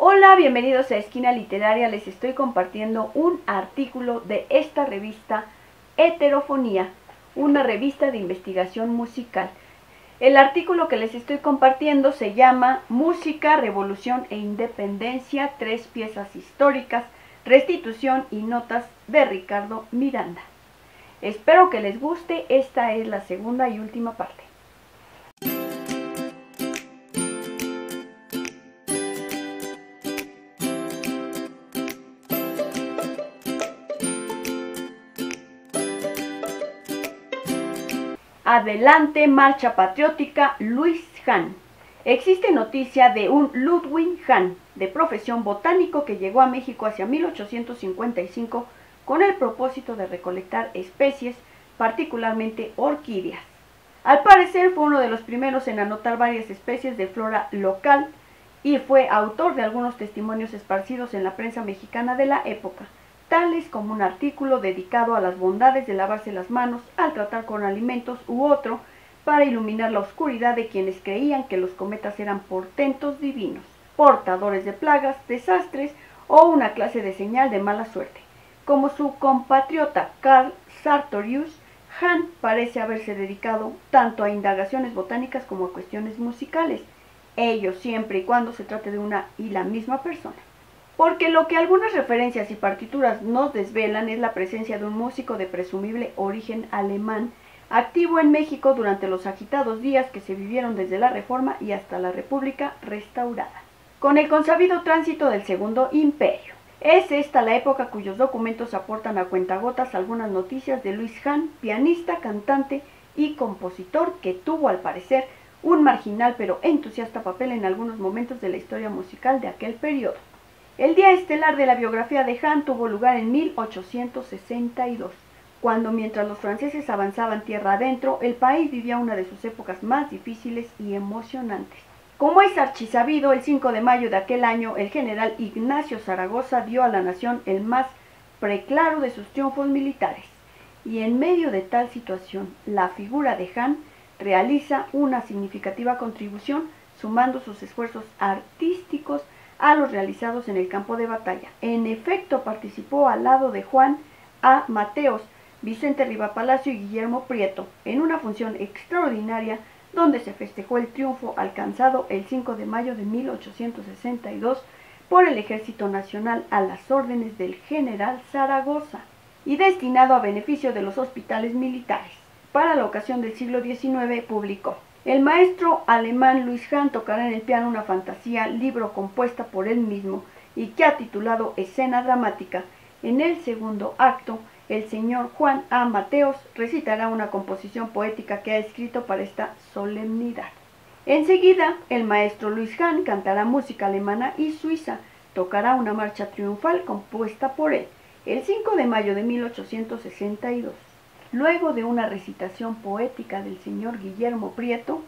Hola, bienvenidos a Esquina Literaria. Les estoy compartiendo un artículo de esta revista Heterofonía, una revista de investigación musical. El artículo que les estoy compartiendo se llama Música, Revolución e Independencia, 3 piezas históricas, restitución y notas de Ricardo Miranda. Espero que les guste, esta es la segunda y última parte. Adelante, marcha patriótica, Luis Hahn. Existe noticia de un Ludwig Hahn, de profesión botánico, que llegó a México hacia 1855 con el propósito de recolectar especies, particularmente orquídeas. Al parecer fue uno de los primeros en anotar varias especies de flora local y fue autor de algunos testimonios esparcidos en la prensa mexicana de la época, tales como un artículo dedicado a las bondades de lavarse las manos al tratar con alimentos u otro para iluminar la oscuridad de quienes creían que los cometas eran portentos divinos, portadores de plagas, desastres o una clase de señal de mala suerte. Como su compatriota Carl Sartorius, Hahn parece haberse dedicado tanto a indagaciones botánicas como a cuestiones musicales, ello siempre y cuando se trate de una y la misma persona. Porque lo que algunas referencias y partituras nos desvelan es la presencia de un músico de presumible origen alemán, activo en México durante los agitados días que se vivieron desde la Reforma y hasta la República restaurada, con el consabido tránsito del Segundo Imperio. Es esta la época cuyos documentos aportan a cuentagotas algunas noticias de Luis Hahn, pianista, cantante y compositor que tuvo, al parecer, un marginal pero entusiasta papel en algunos momentos de la historia musical de aquel periodo. El día estelar de la biografía de Hahn tuvo lugar en 1862, cuando mientras los franceses avanzaban tierra adentro, el país vivía una de sus épocas más difíciles y emocionantes. Como es archisabido, el 5 de mayo de aquel año, el general Ignacio Zaragoza dio a la nación el más preclaro de sus triunfos militares, y en medio de tal situación, la figura de Hahn realiza una significativa contribución, sumando sus esfuerzos artísticos a los realizados en el campo de batalla. En efecto, participó al lado de Juan A. Mateos, Vicente Rivapalacio y Guillermo Prieto en una función extraordinaria donde se festejó el triunfo alcanzado el 5 de mayo de 1862 por el Ejército Nacional a las órdenes del general Zaragoza y destinado a beneficio de los hospitales militares. Para la ocasión del siglo XIX publicó: el maestro alemán Luis Hahn tocará en el piano una fantasía, libro compuesta por él mismo y que ha titulado Escena Dramática. En el segundo acto, el señor Juan A. Mateos recitará una composición poética que ha escrito para esta solemnidad. Enseguida, el maestro Luis Hahn cantará música alemana y suiza, tocará una marcha triunfal compuesta por él, el 5 de mayo de 1862. Luego de una recitación poética del señor Guillermo Prieto,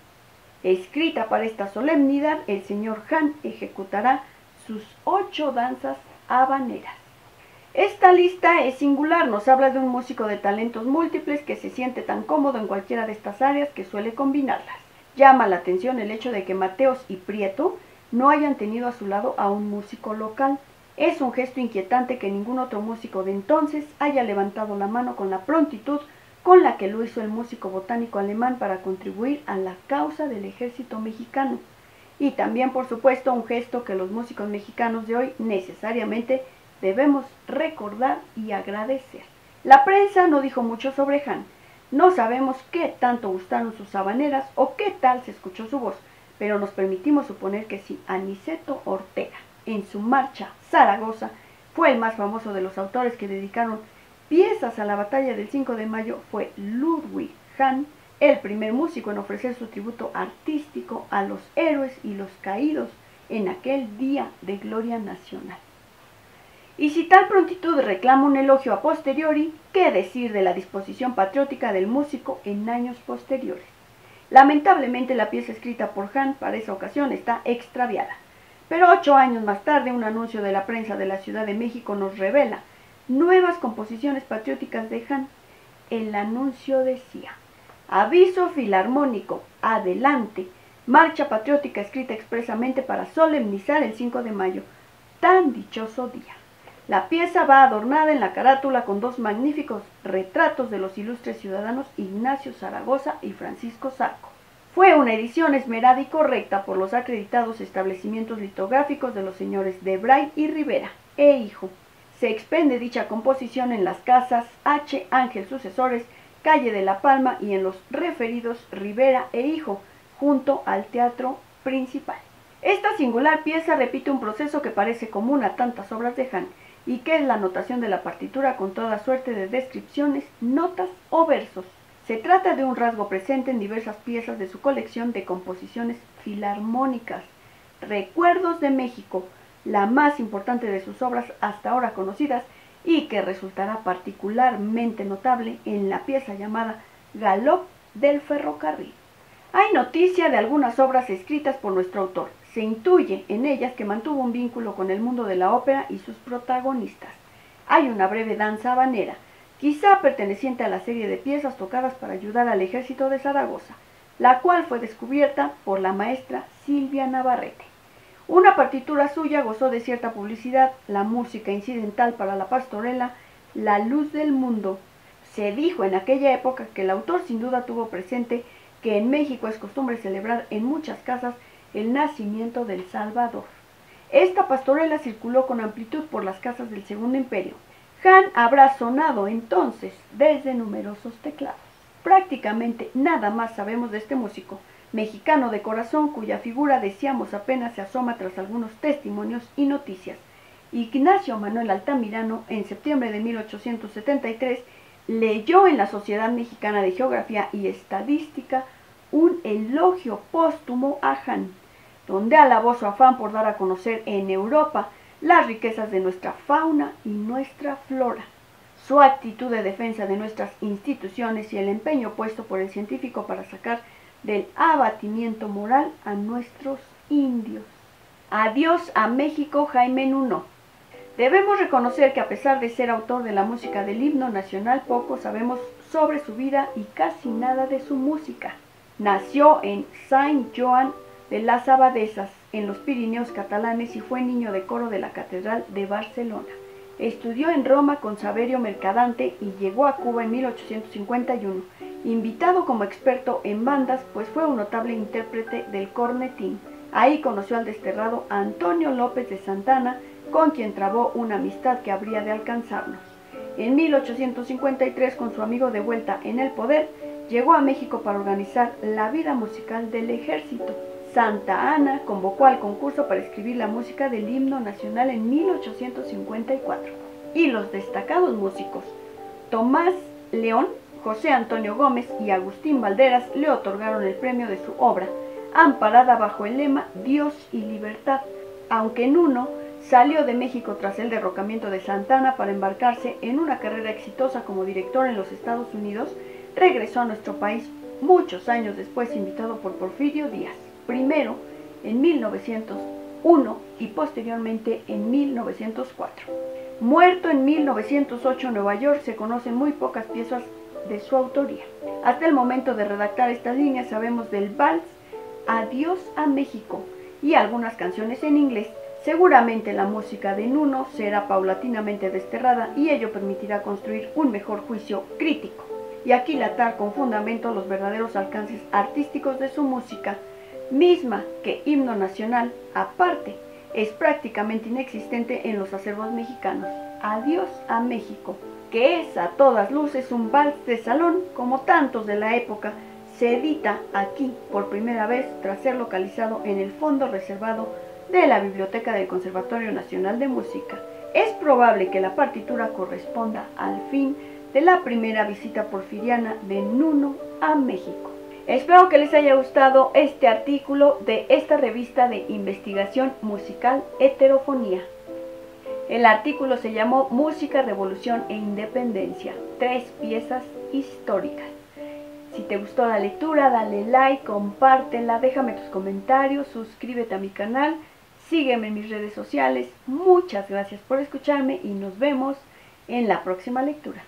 escrita para esta solemnidad, el señor Hahn ejecutará sus 8 danzas habaneras. Esta lista es singular, nos habla de un músico de talentos múltiples que se siente tan cómodo en cualquiera de estas áreas que suele combinarlas. Llama la atención el hecho de que Mateos y Prieto no hayan tenido a su lado a un músico local. Es un gesto inquietante que ningún otro músico de entonces haya levantado la mano con la prontitud con la que lo hizo el músico botánico alemán para contribuir a la causa del ejército mexicano. Y también, por supuesto, un gesto que los músicos mexicanos de hoy necesariamente debemos recordar y agradecer. La prensa no dijo mucho sobre Hahn. No sabemos qué tanto gustaron sus habaneras o qué tal se escuchó su voz, pero nos permitimos suponer que si Aniceto Ortega, en su marcha Zaragoza, fue el más famoso de los autores que dedicaron piezas a la batalla del 5 de mayo, fue Ludwig Hahn el primer músico en ofrecer su tributo artístico a los héroes y los caídos en aquel día de gloria nacional. Y si tal prontitud reclama un elogio a posteriori, ¿qué decir de la disposición patriótica del músico en años posteriores? Lamentablemente la pieza escrita por Hahn para esa ocasión está extraviada, pero 8 años más tarde un anuncio de la prensa de la Ciudad de México nos revela nuevas composiciones patrióticas de Hahn. El anuncio decía: aviso filarmónico, adelante, marcha patriótica escrita expresamente para solemnizar el 5 de mayo, tan dichoso día. La pieza va adornada en la carátula con dos magníficos retratos de los ilustres ciudadanos Ignacio Zaragoza y Francisco Zarco. Fue una edición esmerada y correcta por los acreditados establecimientos litográficos de los señores de Bray y Rivera e hijo. Se expende dicha composición en las casas H. Ángel Sucesores, calle de La Palma, y en los referidos Rivera e hijo, junto al teatro principal. Esta singular pieza repite un proceso que parece común a tantas obras de Hahn, y que es la notación de la partitura con toda suerte de descripciones, notas o versos. Se trata de un rasgo presente en diversas piezas de su colección de composiciones filarmónicas. Recuerdos de México, la más importante de sus obras hasta ahora conocidas, y que resultará particularmente notable en la pieza llamada Galop del ferrocarril. Hay noticia de algunas obras escritas por nuestro autor. Se intuye en ellas que mantuvo un vínculo con el mundo de la ópera y sus protagonistas. Hay una breve danza habanera, quizá perteneciente a la serie de piezas tocadas para ayudar al ejército de Zaragoza, la cual fue descubierta por la maestra Silvia Navarrete. Una partitura suya gozó de cierta publicidad, la música incidental para la pastorela La Luz del Mundo. Se dijo en aquella época que el autor sin duda tuvo presente que en México es costumbre celebrar en muchas casas el nacimiento del Salvador. Esta pastorela circuló con amplitud por las casas del Segundo Imperio. Hahn habrá sonado entonces desde numerosos teclados. Prácticamente nada más sabemos de este músico, mexicano de corazón, cuya figura decíamos apenas se asoma tras algunos testimonios y noticias. Ignacio Manuel Altamirano, en septiembre de 1873, leyó en la Sociedad Mexicana de Geografía y Estadística un elogio póstumo a Hahn, donde alabó su afán por dar a conocer en Europa las riquezas de nuestra fauna y nuestra flora, su actitud de defensa de nuestras instituciones y el empeño puesto por el científico para sacar del abatimiento moral a nuestros indios. Adiós a México, Jaime Nuno. Debemos reconocer que a pesar de ser autor de la música del himno nacional, poco sabemos sobre su vida y casi nada de su música. Nació en Saint-Joan de las Abadesas, en los Pirineos catalanes, y fue niño de coro de la Catedral de Barcelona. Estudió en Roma con Saverio Mercadante y llegó a Cuba en 1851, invitado como experto en bandas, pues fue un notable intérprete del cornetín. Ahí conoció al desterrado Antonio López de Santana, con quien trabó una amistad que habría de alcanzarnos. En 1853, con su amigo de vuelta en el poder, llegó a México para organizar la vida musical del ejército. Santa Anna convocó al concurso para escribir la música del himno nacional en 1854. Y los destacados músicos Tomás León, José Antonio Gómez y Agustín Valderas le otorgaron el premio de su obra, amparada bajo el lema Dios y Libertad, aunque Nuno salió de México tras el derrocamiento de Santa Anna para embarcarse en una carrera exitosa como director en los Estados Unidos. Regresó a nuestro país muchos años después, invitado por Porfirio Díaz, primero en 1901 y posteriormente en 1904. Muerto en 1908 en Nueva York, se conocen muy pocas piezas de su autoría. Hasta el momento de redactar estas líneas sabemos del vals Adiós a México y algunas canciones en inglés. Seguramente la música de Nuno será paulatinamente desterrada y ello permitirá construir un mejor juicio crítico y aquilatar con fundamento los verdaderos alcances artísticos de su música, misma que himno nacional, aparte, es prácticamente inexistente en los acervos mexicanos. Adiós a México, que es a todas luces un vals de salón como tantos de la época, se edita aquí por primera vez tras ser localizado en el fondo reservado de la Biblioteca del Conservatorio Nacional de Música. Es probable que la partitura corresponda al fin de la primera visita porfiriana de Nuno a México. Espero que les haya gustado este artículo de esta revista de investigación musical Heterofonía. El artículo se llamó Música, Revolución e Independencia, 3 piezas históricas. Si te gustó la lectura, dale like, compártela, déjame tus comentarios, suscríbete a mi canal, sígueme en mis redes sociales. Muchas gracias por escucharme y nos vemos en la próxima lectura.